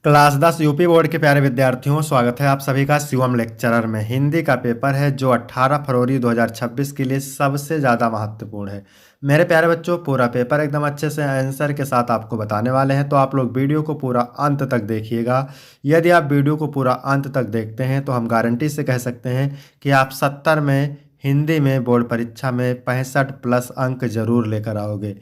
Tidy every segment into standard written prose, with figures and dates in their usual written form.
Class 10 UP board के प्यारे विद्यार्थियों, स्वागत है आप सभी का शिवम लेक्चरर में। हिंदी का पेपर है जो 18 फरवरी 2026 के लिए सबसे ज़्यादा महत्वपूर्ण है। मेरे प्यारे बच्चों, पूरा पेपर एकदम अच्छे से आंसर के साथ आपको बताने वाले हैं, तो आप लोग वीडियो को पूरा अंत तक देखिएगा। यदि आप वीडियो को पूरा अंत तक देखते हैं तो हम गारंटी से कह सकते हैं कि आप 70 में हिंदी में बोर्ड परीक्षा में 65+ अंक जरूर लेकर आओगे।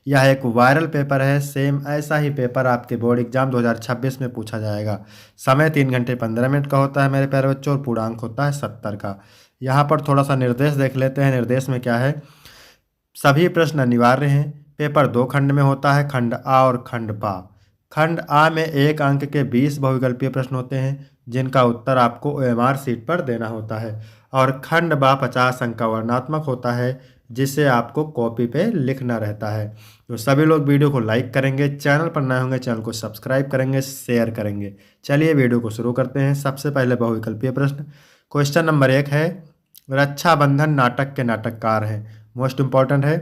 यह एक वायरल पेपर है। सेम ऐसा ही पेपर आपके बोर्ड एग्जाम 2026 में पूछा जाएगा। समय 3 घंटे 15 मिनट का होता है मेरे प्यारे बच्चों, और पूर्णांक होता है 70 का। यहाँ पर थोड़ा सा निर्देश देख लेते हैं। निर्देश में क्या है? सभी प्रश्न अनिवार्य हैं। पेपर 2 खंड में होता है, खंड आ और खंड पा। खंड आ में 1 अंक के 20 बहुविकल्पीय प्रश्न होते हैं जिनका उत्तर आपको OMR शीट पर देना होता है, और खंड बा 50 अंक का वर्णनात्मक होता है जिसे आपको कॉपी पे लिखना रहता है। तो सभी लोग वीडियो को लाइक करेंगे, चैनल पर नए होंगे चैनल को सब्सक्राइब करेंगे, शेयर करेंगे। चलिए वीडियो को शुरू करते हैं। सबसे पहले बहुविकल्पीय प्रश्न। क्वेश्चन नंबर 1 है, रक्षाबंधन नाटक के नाटककार हैं। मोस्ट इंपॉर्टेंट है।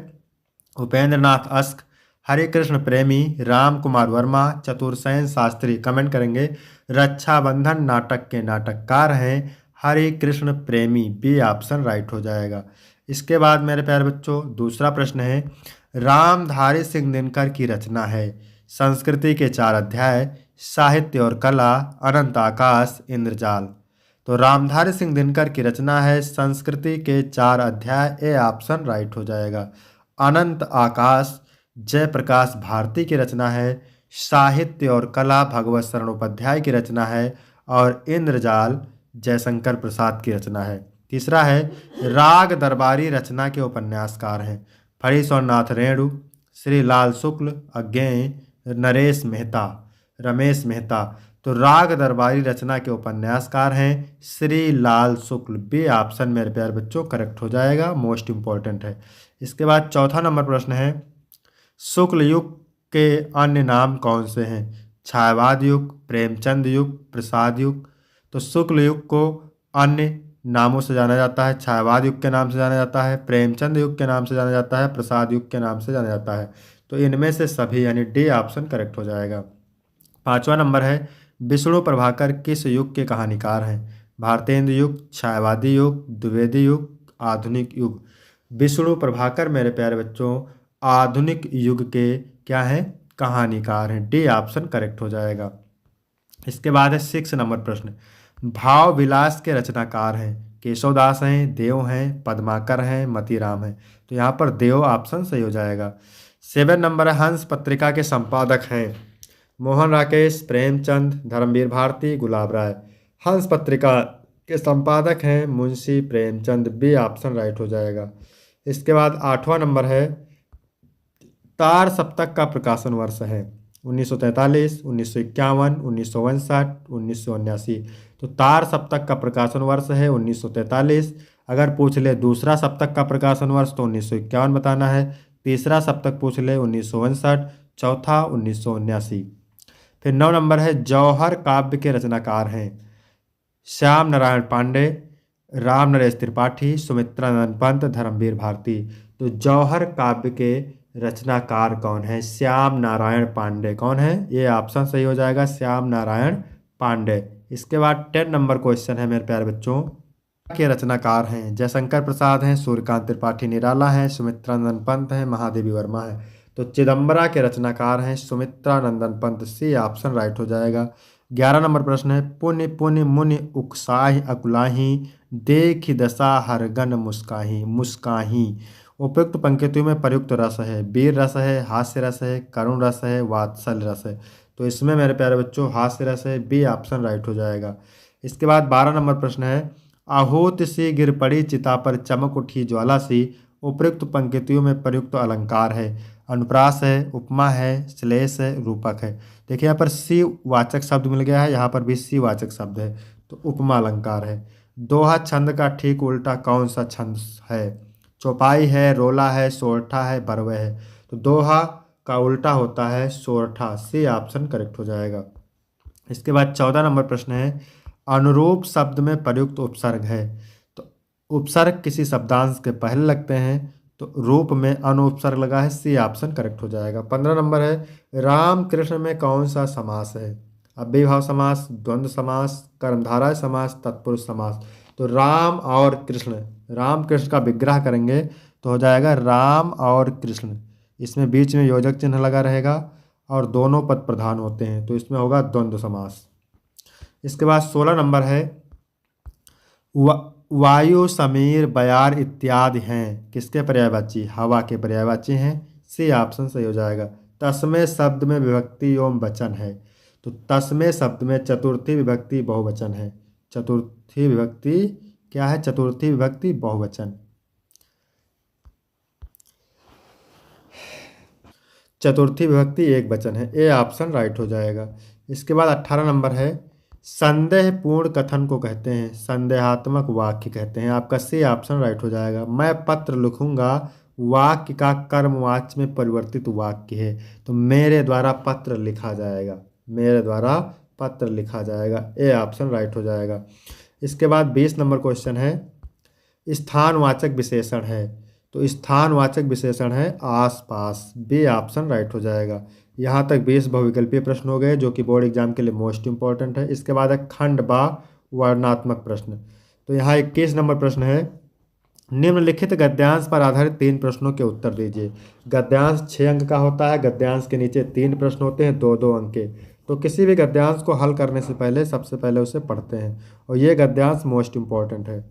उपेंद्र नाथ अस्क, हरिकृष्ण प्रेमी, राम कुमार वर्मा, चतुर्सेन शास्त्री। कमेंट करेंगे। रक्षाबंधन नाटक के नाटककार हैं हरिकृष्ण प्रेमी। बी ऑप्शन राइट हो जाएगा। इसके बाद मेरे प्यारे बच्चों, दूसरा प्रश्न है, रामधारी सिंह दिनकर की रचना है। संस्कृति के 4 अध्याय, साहित्य और कला, अनंत आकाश, इंद्रजाल। तो रामधारी सिंह दिनकर की रचना है संस्कृति के 4 अध्याय। ए ऑप्शन राइट हो जाएगा। अनंत आकाश जयप्रकाश भारती की रचना है। साहित्य और कला भगवत शरण उपाध्याय की रचना है, और इंद्रजाल जयशंकर प्रसाद की रचना है। तीसरा है, राग दरबारी रचना के उपन्यासकार हैं फणीश्वरनाथ रेणु, श्री लाल शुक्ल, अज्ञेय, नरेश मेहता, रमेश मेहता। तो राग दरबारी रचना के उपन्यासकार हैं श्री लाल शुक्ल। बी ऑप्शन मेरे प्यारे बच्चों करेक्ट हो जाएगा। मोस्ट इंपॉर्टेंट है। इसके बाद चौथा नंबर प्रश्न है, शुक्ल युग के अन्य नाम कौन से हैं? छायावाद युग, प्रेमचंद युग, प्रसाद युग। तो शुक्ल युग को अन्य नामों से जाना जाता है। छायावाद युग के नाम से जाना जाता है, प्रेमचंद युग के नाम से जाना जाता है, प्रसाद युग के नाम से जाना जाता है। तो इनमें से सभी यानी डी ऑप्शन करेक्ट हो जाएगा। पांचवा नंबर है, विष्णु प्रभाकर किस युग के कहानीकार हैं? भारतेंदु युग, छायावादी युग, द्विवेदी युग, आधुनिक युग। विष्णु प्रभाकर मेरे प्यारे बच्चों आधुनिक युग के क्या हैं? कहानीकार हैं। डी ऑप्शन करेक्ट हो जाएगा। इसके बाद है 6 नंबर प्रश्न, भाव विलास के रचनाकार हैं केशवदास हैं, देव हैं, पद्माकर हैं, मतीराम हैं। तो यहाँ पर देव ऑप्शन सही हो जाएगा। 7 नंबर है, हंस पत्रिका के संपादक हैं मोहन राकेश, प्रेमचंद, धर्मवीर भारती, गुलाब राय। हंस पत्रिका के संपादक हैं Munshi Premchand. B option right हो जाएगा। इसके बाद 8वां नंबर है, तार सप्तक का प्रकाशन वर्ष है 1943, 1951, 1959, 1979। तो तार सप्तक का प्रकाशन वर्ष है 1943। अगर पूछ ले दूसरा सप्तक का प्रकाशन वर्ष तो 1951 बताना है। तीसरा सप्तक पूछ ले 1959, चौथा 1979। फिर 9 नंबर है, जौहर काव्य के रचनाकार हैं श्याम नारायण पांडे, राम नरेश त्रिपाठी, सुमित्रानंद पंत, धर्मवीर भारती। तो जौहर काव्य के रचनाकार कौन है? श्याम नारायण पांडे। कौन है? ये ऑप्शन सही हो जाएगा, श्याम नारायण पांडे। इसके बाद 10 नंबर क्वेश्चन है मेरे प्यारे बच्चों, के रचनाकार हैं जयशंकर प्रसाद हैं, सूर्यकांत त्रिपाठी निराला हैं, सुमित्रानंदन पंत हैं, महादेवी वर्मा है। तो चिदम्बरा के रचनाकार हैं Sumitranandan Pant. C option right हो जाएगा। 11 नंबर प्रश्न है, पुण्य पुण्य मुनि उकसाही अकुलाही, देखि दशा हरगन मुस्काही। मुस्काही उपयुक्त पंक्तियों में प्रयुक्त रस है वीर रस है, हास्य रस है, करुण रस है, वात्सल्य रस है। तो इसमें मेरे प्यारे बच्चों हास्य रस है। बी ऑप्शन राइट हो जाएगा। इसके बाद 12 नंबर प्रश्न है, आहूत सी गिर पड़ी चिता पर चमक उठी ज्वाला सी। उपयुक्त पंक्तियों में प्रयुक्त अलंकार है अनुप्रास है, उपमा है, श्लेष है, रूपक है। देखिए यहाँ पर सी वाचक शब्द मिल गया है, यहाँ पर भी सी वाचक शब्द है, तो उपमा अलंकार है। दोहा छंद का ठीक उल्टा कौन सा छंद है? चौपाई है, रोला है, सोरठा है, बरवे है। तो दोहा का उल्टा होता है सोरठा। सी ऑप्शन करेक्ट हो जाएगा। इसके बाद 14 नंबर प्रश्न है, अनुरूप शब्द में प्रयुक्त उपसर्ग है। तो उपसर्ग किसी शब्दांश के पहले लगते हैं, तो रूप में अनुपसर्ग लगा है। सी ऑप्शन करेक्ट हो जाएगा। 15 नंबर है, राम कृष्ण में कौन सा समास है? अव्ययीभाव समास, द्वंद्व समास, कर्मधारय समास, तत्पुरुष समास। तो राम और कृष्ण, राम कृष्ण का विग्रह करेंगे तो हो जाएगा राम और कृष्ण। इसमें बीच में योजक चिन्ह लगा रहेगा और दोनों पद प्रधान होते हैं, तो इसमें होगा द्वंद्व समास। इसके बाद 16 नंबर है वायु, समीर, बयार इत्यादि हैं किसके पर्यायवाची? हवा के पर्यायवाची हैं। सी ऑप्शन सही हो जाएगा। तस्में शब्द में विभक्ति एवं वचन है, तो तस्में शब्द में चतुर्थी विभक्ति बहुवचन है। चतुर्थी विभक्ति क्या है? चतुर्थी विभक्ति बहुवचन। चतुर्थी विभक्ति एक वचन है। ए ऑप्शन राइट हो जाएगा। इसके बाद 18 नंबर है संदेहपूर्ण कथन को कहते हैं, संदेहात्मक वाक्य कहते हैं। आपका सी ऑप्शन राइट हो जाएगा। मैं पत्र लिखूंगा वाक्य का कर्मवाच्य में परिवर्तित वाक्य है, तो मेरे द्वारा पत्र लिखा जाएगा, मेरे द्वारा पत्र लिखा जाएगा। ए ऑप्शन राइट हो जाएगा। इसके बाद 20 नंबर क्वेश्चन है स्थानवाचक विशेषण है, तो स्थानवाचक विशेषण है आसपास। बी ऑप्शन राइट हो जाएगा। यहाँ तक 20 बहुविकल्पीय प्रश्न हो गए जो कि बोर्ड एग्जाम के लिए मोस्ट इंपॉर्टेंट है। इसके बाद है खंड बा वर्णात्मक प्रश्न, तो यहाँ 21 नंबर प्रश्न है निम्नलिखित गद्यांश पर आधारित 3 प्रश्नों के उत्तर दीजिए। गद्यांश 6 अंक का होता है, गद्यांश के नीचे 3 प्रश्न होते हैं 2-2 अंक के। तो किसी भी गद्यांश को हल करने से पहले सबसे पहले उसे पढ़ते हैं, और ये गद्यांश मोस्ट इंपॉर्टेंट है।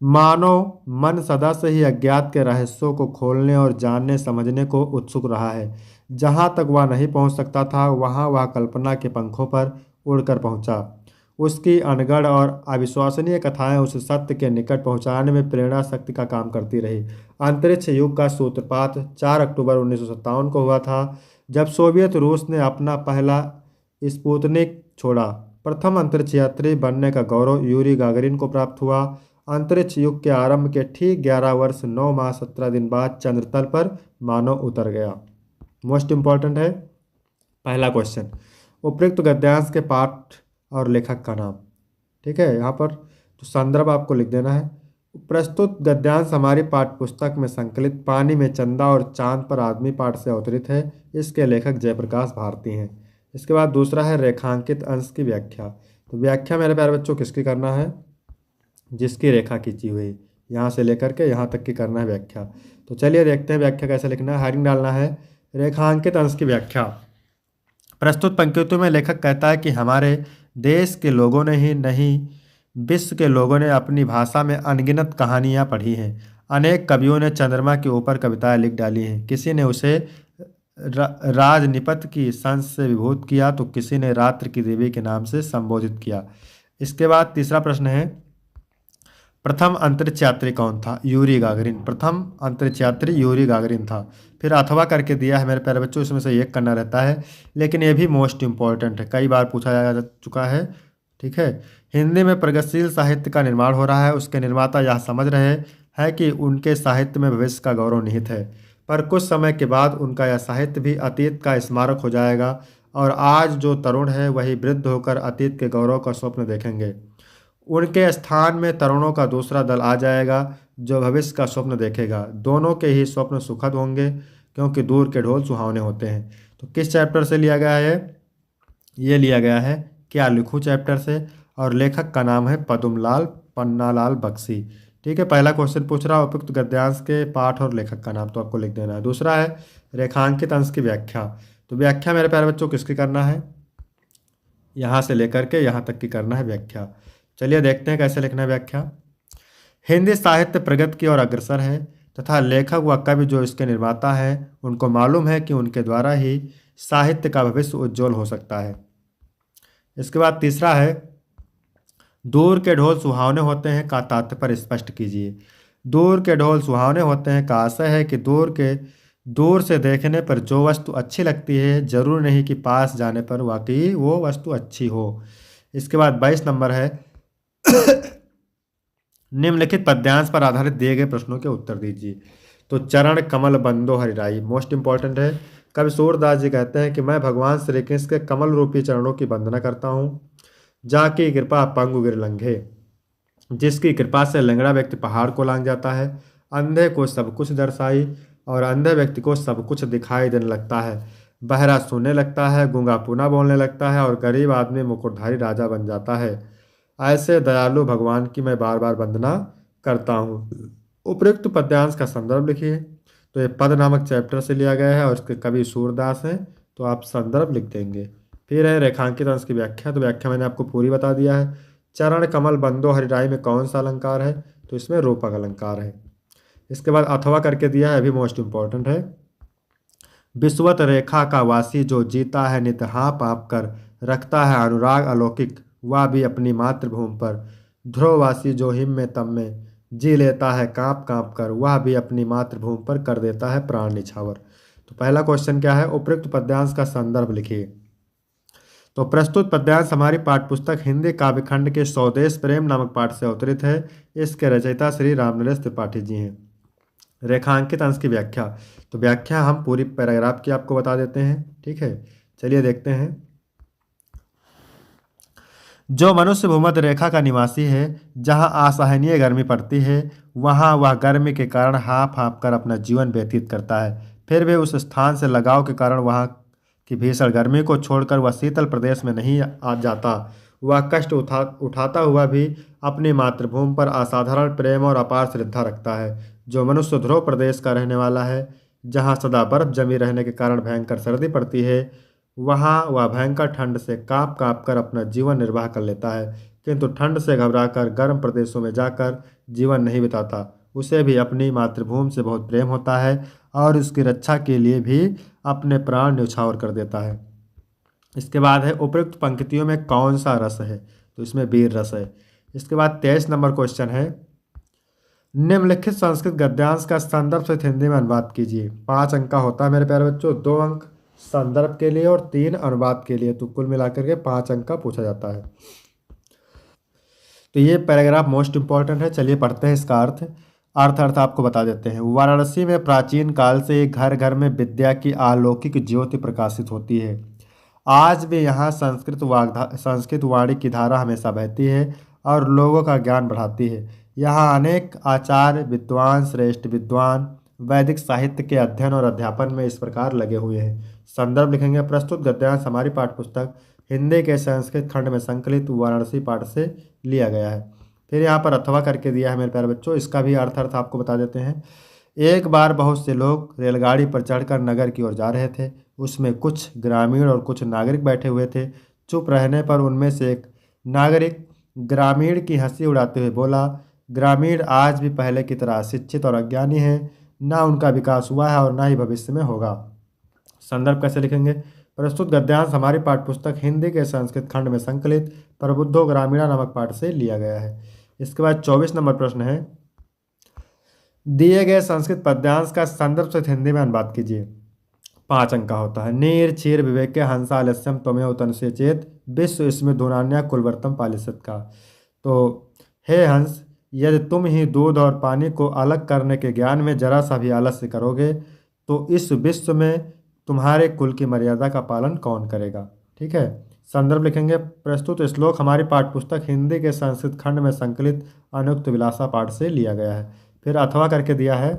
मानो मन सदा से ही अज्ञात के रहस्यों को खोलने और जानने समझने को उत्सुक रहा है। जहाँ तक वह नहीं पहुँच सकता था वहाँ वह कल्पना के पंखों पर उड़कर पहुँचा। उसकी अनगढ़ और अविश्वसनीय कथाएं उसे सत्य के निकट पहुँचाने में प्रेरणा शक्ति का काम करती रही। अंतरिक्ष युग का सूत्रपात 4 अक्टूबर 1957 को हुआ था, जब सोवियत रूस ने अपना पहला स्पुतनिक छोड़ा। प्रथम अंतरिक्ष यात्री बनने का गौरव यूरी गागरिन को प्राप्त हुआ। अंतरिक्ष युग के आरंभ के ठीक 11 वर्ष 9 माह 17 दिन बाद चंद्रतल पर मानव उतर गया। मोस्ट इंपॉर्टेंट है पहला क्वेश्चन, उपयुक्त गद्यांश के पाठ और लेखक का नाम। ठीक है, यहाँ पर तो संदर्भ आपको लिख देना है। प्रस्तुत गद्यांश हमारी पाठ्यपुस्तक में संकलित पानी में चंदा और चांद पर आदमी पाठ से अवतरित है। इसके लेखक जयप्रकाश भारती हैं। इसके बाद दूसरा है रेखांकित अंश की व्याख्या। तो व्याख्या मेरे प्यारे बच्चों किसकी करना है? जिसकी रेखा खींची हुई, यहाँ से लेकर के यहाँ तक की करना है व्याख्या। तो चलिए देखते हैं व्याख्या कैसे लिखना है। हेडिंग डालना है रेखांकित अंश की व्याख्या। प्रस्तुत पंक्तियों में लेखक कहता है कि हमारे देश के लोगों ने ही नहीं विश्व के लोगों ने अपनी भाषा में अनगिनत कहानियाँ पढ़ी हैं। अनेक कवियों ने चंद्रमा के ऊपर कविताएं लिख डाली हैं। किसी ने उसे राजनिपत की संस से विभूत किया, तो किसी ने रात्र की देवी के नाम से संबोधित किया। इसके बाद तीसरा प्रश्न है प्रथम अंतरिक्ष यात्री कौन था? Yuri Gagarin. प्रथम अंतरिक्ष यात्री यूरी गागरिन था। फिर अथवा करके दिया है मेरे प्यारे बच्चों, इसमें से एक करना रहता है, लेकिन ये भी मोस्ट इंपॉर्टेंट है, कई बार पूछा जा चुका है। ठीक है, हिंदी में प्रगतिशील साहित्य का निर्माण हो रहा है। उसके निर्माता यह समझ रहे हैं कि उनके साहित्य में भविष्य का गौरव निहित है, पर कुछ समय के बाद उनका यह साहित्य भी अतीत का स्मारक हो जाएगा, और आज जो तरुण है वही वृद्ध होकर अतीत के गौरव का स्वप्न देखेंगे। उनके स्थान में तरुणों का दूसरा दल आ जाएगा जो भविष्य का स्वप्न देखेगा। दोनों के ही स्वप्न सुखद होंगे, क्योंकि दूर के ढोल सुहावने होते हैं। तो किस चैप्टर से लिया गया है? ये लिया गया है क्या लिखूं चैप्टर से, और लेखक का नाम है पद्मलाल पन्नालाल बख्शी। ठीक है, पहला क्वेश्चन पूछ रहा है उपयुक्त गद्यांश के पाठ और लेखक का नाम, तो आपको लिख देना है। दूसरा है रेखांकित अंश की व्याख्या। तो व्याख्या मेरे प्यारे बच्चों किसकी करना है? यहाँ से लेकर के यहाँ तक की करना है व्याख्या। चलिए देखते हैं कैसे लिखना है व्याख्या। हिंदी साहित्य प्रगति की ओर अग्रसर है, तथा लेखक व कवि जो इसके निर्माता हैं उनको मालूम है कि उनके द्वारा ही साहित्य का भविष्य उज्जवल हो सकता है। इसके बाद तीसरा है दूर के ढोल सुहावने होते हैं का तात्पर्य स्पष्ट कीजिए। दूर के ढोल सुहावने होते हैं का आशय है कि दूर से देखने पर जो वस्तु अच्छी लगती है जरूर नहीं कि पास जाने पर वाकई वो वस्तु अच्छी हो। इसके बाद 22 नंबर है निम्नलिखित पद्यांश पर आधारित दिए गए प्रश्नों के उत्तर दीजिए। तो चरण कमल बंदो हरिराई मोस्ट इंपॉर्टेंट है। कवि सूरदास जी कहते हैं कि मैं भगवान श्री कृष्ण के कमल रूपी चरणों की वंदना करता हूँ। जाकी कृपा पंगु गिर लंघे, जिसकी कृपा से लंगड़ा व्यक्ति पहाड़ को लांघ जाता है। अंधे को सब कुछ दर्शाई और अंधे व्यक्ति को सब कुछ दिखाई देने लगता है। बहरा सुनने लगता है, गूंगा पुनः बोलने लगता है और गरीब आदमी मुकुटधारी राजा बन जाता है। ऐसे दयालु भगवान की मैं बार बार वंदना करता हूँ। उपयुक्त पद्यांश का संदर्भ लिखिए। तो ये पद नामक चैप्टर से लिया गया है और इसके कवि सूरदास हैं, तो आप संदर्भ लिख देंगे। फिर है रेखांकित अंश की व्याख्या। तो व्याख्या मैंने आपको पूरी बता दिया है। चरण कमल बंदो हरिराई में कौन सा अलंकार है? तो इसमें रूपक अलंकार है। इसके बाद अथवा करके दिया है, अभी मोस्ट इंपॉर्टेंट है। विश्वत रेखा का वासी जो जीता है नित हाँ पाप कर, रखता है अनुराग अलौकिक वह भी अपनी मातृभूमि पर। ध्रुववासी जो हिम में तम में जी लेता है कांप कांप कर, वह भी अपनी मातृभूमि पर कर देता है प्राण निछावर। तो पहला क्वेश्चन क्या है? उपयुक्त पद्यांश का संदर्भ लिखिए। तो प्रस्तुत पद्यांश हमारी पाठ्यपुस्तक हिंदी काव्यखंड के स्वदेश प्रेम नामक पाठ से अवतरित है। इसके रचयिता श्री रामनरेश त्रिपाठी जी हैं। रेखांकित अंश की व्याख्या। तो व्याख्या हम पूरी पैराग्राफ की आपको बता देते हैं, ठीक है। चलिए देखते हैं। जो मनुष्य भूमध्य रेखा का निवासी है, जहाँ असहनीय गर्मी पड़ती है, वहाँ वह गर्मी के कारण हाँफ हाँफ कर अपना जीवन व्यतीत करता है। फिर भी उस स्थान से लगाव के कारण वहाँ की भीषण गर्मी को छोड़कर वह शीतल प्रदेश में नहीं आ जाता। वह कष्ट उठाता हुआ भी अपनी मातृभूमि पर असाधारण प्रेम और अपार श्रद्धा रखता है। जो मनुष्य ध्रुव प्रदेश का रहने वाला है, जहाँ सदा बर्फ जमी रहने के कारण भयंकर सर्दी पड़ती है, वहाँ वह भयंकर ठंड से काँप काँप कर अपना जीवन निर्वाह कर लेता है, किंतु ठंड से घबराकर गर्म प्रदेशों में जाकर जीवन नहीं बिताता। उसे भी अपनी मातृभूमि से बहुत प्रेम होता है और उसकी रक्षा के लिए भी अपने प्राण न्यौछावर कर देता है। इसके बाद है उपयुक्त पंक्तियों में कौन सा रस है? तो इसमें वीर रस है। इसके बाद 23 नंबर क्वेश्चन है, निम्नलिखित संस्कृत गद्यांश का संदर्भ सहित हिंदी में अनुवाद कीजिए। 5 अंक का होता है मेरे प्यारे बच्चों, 2 अंक संदर्भ के लिए और 3 अनुवाद के लिए, तो कुल मिलाकर के 5 अंक का पूछा जाता है। तो ये पैराग्राफ मोस्ट इंपॉर्टेंट है। चलिए पढ़ते हैं इसका अर्थ आपको बता देते हैं। वाराणसी में प्राचीन काल से घर घर में विद्या की अलौकिक ज्योति प्रकाशित होती है। आज भी यहाँ संस्कृत वाणी की धारा हमेशा बहती है और लोगों का ज्ञान बढ़ाती है। यहाँ अनेक आचार्य विद्वान श्रेष्ठ विद्वान वैदिक साहित्य के अध्ययन और अध्यापन में इस प्रकार लगे हुए हैं। संदर्भ लिखेंगे। प्रस्तुत गद्यांश हमारी पाठ्यपुस्तक हिंदी के संस्कृत खंड में संकलित वाराणसी पाठ से लिया गया है। फिर यहाँ पर अथवा करके दिया है मेरे प्यारे बच्चों, इसका भी अर्थ आपको बता देते हैं। एक बार बहुत से लोग रेलगाड़ी पर चढ़कर नगर की ओर जा रहे थे। उसमें कुछ ग्रामीण और कुछ नागरिक बैठे हुए थे। चुप रहने पर उनमें से एक नागरिक ग्रामीण की हंसी उड़ाते हुए बोला, ग्रामीण आज भी पहले की तरह शिक्षित और अज्ञानी हैं, ना उनका विकास हुआ है और ना ही भविष्य में होगा। संदर्भ कैसे लिखेंगे? प्रस्तुत गद्यांश हमारी पाठ्यपुस्तक हिंदी के संस्कृत खंड में संकलित प्रबुद्धो ग्रामीणा नामक पाठ से लिया गया है। इसके बाद 24 नंबर प्रश्न है, दिए गए संस्कृत पद्यांश का संदर्भ सहित हिंदी में अनुवाद कीजिए। 5 अंक का होता है। नीर क्षीर विवेक हंसालस्यम त्वमेव तनुषे चेत विश्व इसमें धुनान्या कुलवर्तम पालिसत का। तो हे हंस, यदि तुम ही दूध और पानी को अलग करने के ज्ञान में जरा सा भी आलस्य करोगे तो इस विश्व में तुम्हारे कुल की मर्यादा का पालन कौन करेगा? ठीक है। संदर्भ लिखेंगे। प्रस्तुत श्लोक हमारी पाठ्यपुस्तक हिंदी के संस्कृत खंड में संकलित अनुक्त विलासा पाठ से लिया गया है। फिर अथवा करके दिया है,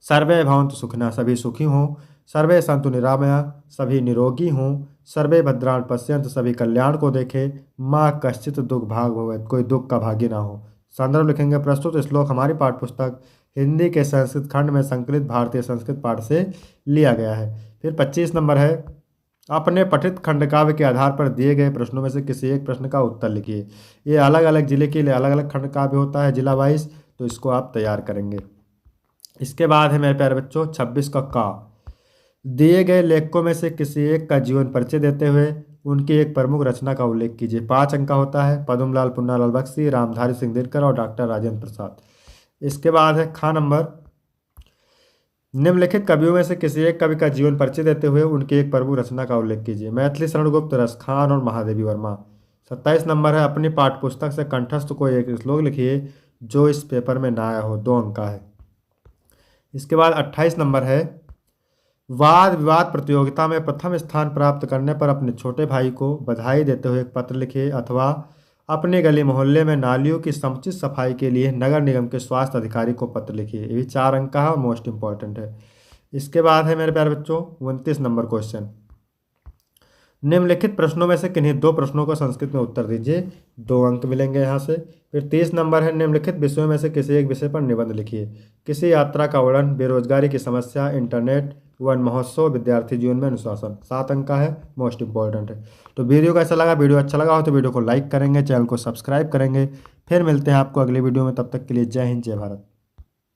सर्वे भवन्तु सुखिनः, सभी सुखी हों। सर्वे सन्तु निरामया, सभी निरोगी हों। सर्वे भद्राणि पश्यन्तु, सभी कल्याण को देखे। माँ कश्चित् दुख भाग भवेत्, कोई दुख का भागी ना हो। संदर्भ लिखेंगे। प्रस्तुत श्लोक हमारी पाठ्यपुस्तक हिंदी के संस्कृत खंड में संकलित भारतीय संस्कृत पाठ से लिया गया है। फिर 25 नंबर है, अपने पठित खंडकाव्य के आधार पर दिए गए प्रश्नों में से किसी एक प्रश्न का उत्तर लिखिए। ये अलग अलग जिले के लिए अलग अलग खंडकाव्य होता है जिला वाइज, तो इसको आप तैयार करेंगे। इसके बाद है मेरे प्यारे बच्चों 26 का दिए गए लेखकों में से किसी एक का जीवन परिचय देते हुए उनकी एक प्रमुख रचना का उल्लेख कीजिए। 5 अंक का होता है। पद्मलाल पुन्नालाल बख्शी, रामधारी सिंह दिनकर और डॉक्टर राजेंद्र प्रसाद। इसके बाद है खा नंबर, निम्नलिखित कवियों में से किसी एक कवि का जीवन परिचय देते हुए उनकी एक प्रमुख रचना का उल्लेख कीजिए। मैथिली शरण गुप्त, रसखान और महादेवी वर्मा। 27 नंबर है, अपनी पाठ्यपुस्तक से कंठस्थ कोई एक श्लोक लिखिए जो इस पेपर में ना आया हो। 2 अंक का है। इसके बाद 28 नंबर है, वाद विवाद प्रतियोगिता में प्रथम स्थान प्राप्त करने पर अपने छोटे भाई को बधाई देते हुए एक पत्र लिखिए, अथवा अपने गली मोहल्ले में नालियों की समुचित सफाई के लिए नगर निगम के स्वास्थ्य अधिकारी को पत्र लिखिए। ये भी 4 अंक का है और मोस्ट इंपॉर्टेंट है। इसके बाद है मेरे प्यारे बच्चों 29 नंबर क्वेश्चन। निम्नलिखित प्रश्नों में से किन्हीं दो प्रश्नों का संस्कृत में उत्तर दीजिए, 2 अंक मिलेंगे यहाँ से। फिर 30 नंबर है, निम्नलिखित विषयों में से किसी एक विषय पर निबंध लिखिए। किसी यात्रा का वर्णन, बेरोजगारी की समस्या, इंटरनेट, वन महोत्सव, विद्यार्थी जीवन में अनुशासन। 7 अंक का है, मोस्ट इंपॉर्टेंट है। तो वीडियो कैसा लगा? वीडियो अच्छा लगा हो तो वीडियो को लाइक करेंगे, चैनल को सब्सक्राइब करेंगे। फिर मिलते हैं आपको अगली वीडियो में, तब तक के लिए जय हिंद जय भारत।